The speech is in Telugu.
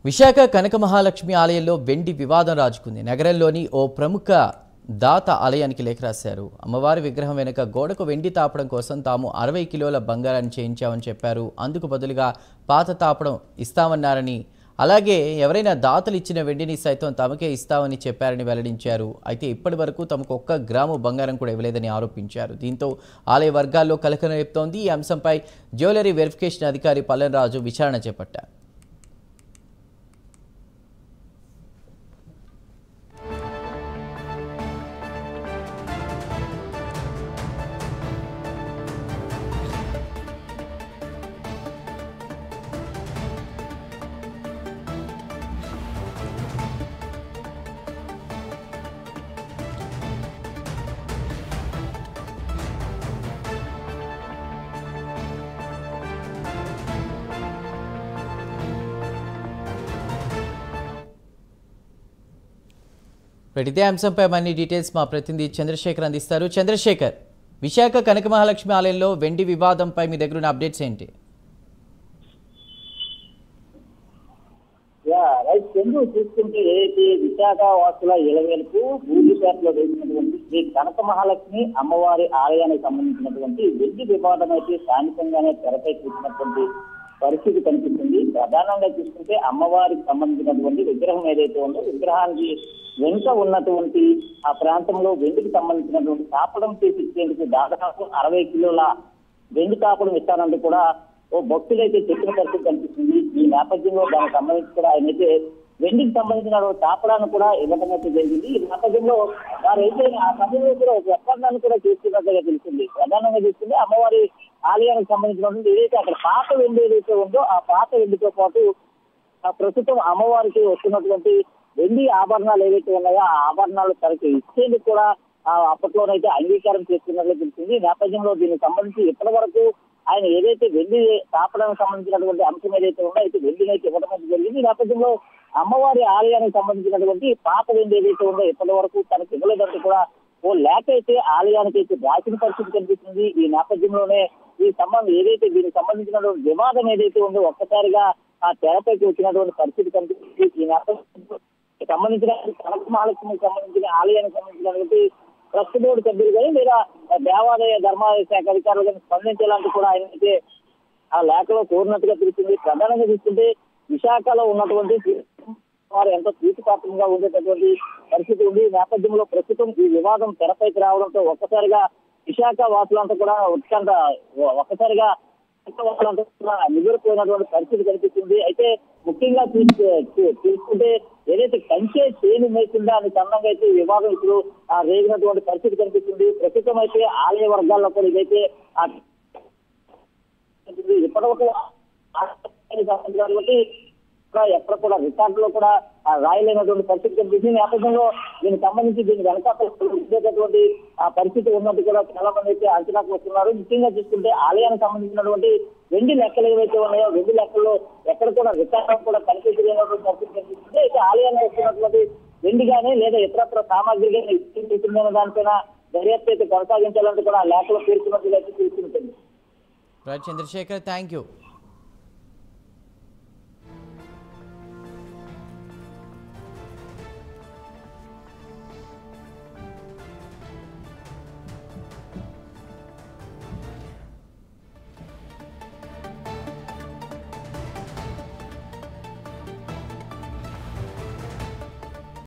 విశాఖ కనక మహాలక్ష్మి ఆలయంలో వెండి వివాదం రాజుకుంది. నగరంలోని ఓ ప్రముఖ దాత ఆలయానికి లేఖ రాశారు. అమ్మవారి విగ్రహం వెనుక గోడకు వెండి తాపడం కోసం తాము 60 కిలోల బంగారాన్ని చేయించామని చెప్పారు. అందుకు బదులుగా పాత తాపడం ఇస్తామన్నారని, అలాగే ఎవరైనా దాతలు ఇచ్చిన వెండిని సైతం తమకే ఇస్తామని చెప్పారని వెల్లడించారు. అయితే ఇప్పటి వరకు తమకు 1 గ్రాము బంగారం కూడా ఇవ్వలేదని ఆరోపించారు. దీంతో ఆలయ వర్గాల్లో కలకలం రేపుతోంది. ఈ అంశంపై జ్యువెలరీ వెరిఫికేషన్ అధికారి పల్లెనరాజు విచారణ చేపట్టారు. ఇదే అంశంపై మరిన్ని డీటెయిల్స్ మా ప్రతినిధి చంద్రశేఖర్ అందిస్తారు. చంద్రశేఖర్, విశాఖ కనక మహాలక్ష్మి ఆలయంలో వెండి వివాదంపై మీ దగ్గర ఉన్న అప్డేట్స్ ఏంటి? చూసుకుంటే ఏదైతే విశాఖ వాసుల ఇలవేలకు బూదిపేటలో వేసినటువంటి శ్రీ కనక మహాలక్ష్మి అమ్మవారి ఆలయానికి సంబంధించినటువంటి వెండి వివాదం అయితే స్థానికంగానే తెరపై కూర్చున్నటువంటి పరిస్థితి కనిపిస్తుంది. ప్రధానంగా చూసుకుంటే అమ్మవారికి సంబంధించినటువంటి విగ్రహం ఏదైతే ఉందో విగ్రహానికి వెనుక ఉన్నటువంటి ఆ ప్రాంతంలో వెండికి సంబంధించినటువంటి తాపడం చేసి ఇచ్చేందుకు దాదాపు 60 కిలోల వెండి తాపడం ఇస్తానంటూ కూడా ఓ భక్తులు అయితే చెప్పిన పరిస్థితి కనిపిస్తుంది. ఈ నేపథ్యంలో దానికి సంబంధించి కూడా ఆయనైతే వెండికి సంబంధించిన తాపడాన్ని కూడా ఇవ్వడం అయితే జరిగింది. ఈ నేపథ్యంలో వారు అయితే ఆ సమయంలో కూడా ఒక ఒప్పందాన్ని కూడా చేస్తున్నట్లుగా తెలిసింది. ప్రధానంగా చూస్తుంది అమ్మవారి ఆలయానికి సంబంధించినటువంటి ఏదైతే అక్కడ పాత వెండి ఏదైతే ఉందో ఆ పాత వెండితో పాటు ప్రస్తుతం అమ్మవారికి వస్తున్నటువంటి వెండి ఆభరణాలు ఏవైతే ఉన్నాయో ఆ ఆభరణాలు తనకి ఇచ్చేందుకు కూడా అప్పట్లోనైతే అంగీకారం చేస్తున్నట్లు తెలిసింది. ఈ నేపథ్యంలో దీనికి సంబంధించి ఇప్పటి వరకు ఆయన ఏదైతే వెండి తాపడానికి సంబంధించినటువంటి అంశం ఏదైతే ఉందో అయితే వెండిని అయితే ఇవ్వడం జరిగింది. ఈ నేపథ్యంలో అమ్మవారి ఆలయానికి సంబంధించినటువంటి పాత వెండి ఏదైతే ఉందో ఇప్పటి వరకు తనకు ఇవ్వలేదంటూ కూడా ఓ లేఖ అయితే ఆలయానికి అయితే రాసిన పరిస్థితి కనిపిస్తుంది. ఈ నేపథ్యంలోనే ఈ సంబంధం ఏదైతే దీనికి సంబంధించినటువంటి వివాదం ఏదైతే ఉందో ఒక్కసారిగా ఆ తెరపైకి వచ్చినటువంటి పరిస్థితి కనిపిస్తుంది. ఈ నేపథ్యంలో సంబంధించిన కనక మహాలక్ష్మికి సంబంధించిన ఆలయానికి సంబంధించినటువంటి ట్రస్ట్ బోర్డు సభ్యులు కానీ లేదా దేవాదాయ ధర్మాదాయ శాఖ అధికారులు కానీ స్పందించేలాంటి కూడా ఆయన అయితే ఆ లేఖలో కోరినట్టుగా తెలిసింది. ప్రధానంగా చూస్తుంటే విశాఖలో ఉన్నటువంటి వారు ఎంతో ప్రీతిపాత్రంగా ఉండేటటువంటి పరిస్థితి ఉంది. ఈ నేపథ్యంలో ప్రస్తుతం ఈ వివాదం తెరపైకి రావడంతో ఒక్కసారిగా విశాఖ వాసులంతా కూడా ఉత్కంఠ ఒక్కసారిగా నిద్రపోయినటువంటి పరిస్థితి కనిపిస్తుంది. అయితే ముఖ్యంగా చూసుకుంటే ఏదైతే కంచె చేను మేసిందా అని సంబంధంగా అయితే వివాదం ఇప్పుడు రేగినటువంటి పరిస్థితి కనిపిస్తుంది. ప్రస్తుతం అయితే ఆలయ వర్గాల్లో కూడా ఇదైతే ఇప్పటివరకు ఎక్కడ కూడా రికార్డులో కూడా రాయలేనటువంటి పరిస్థితి కనిపిస్తుంది. నేపథ్యంలో దీనికి సంబంధించి దీనికి వెనకాటువంటి ఆ పరిస్థితి ఉన్నట్టు కూడా చాలా మంది అయితే అంచనాకు వస్తున్నారు. ముఖ్యంగా చూసుకుంటే ఆలయానికి సంబంధించినటువంటి వెండి లెక్కలు ఏవైతే ఉన్నాయో వెండి లెక్కల్లో ఎక్కడ కూడా రికార్డు కూడా కనిపించలేనటువంటి పరిస్థితి కనిపిస్తుంది. అయితే ఆలయాన్ని వస్తున్నటువంటి వెండి కానీ లేదా ఇతరత్ర సామాగ్రి కానీ ఇస్తుందనే దానిపైన దర్యాప్తు అయితే కొనసాగించాలంటే కూడా ఆ లేఖలో పేర్కొన్నట్టుగా అయితే తెలుసుకుంటుంది. Chandrashekar, thank you.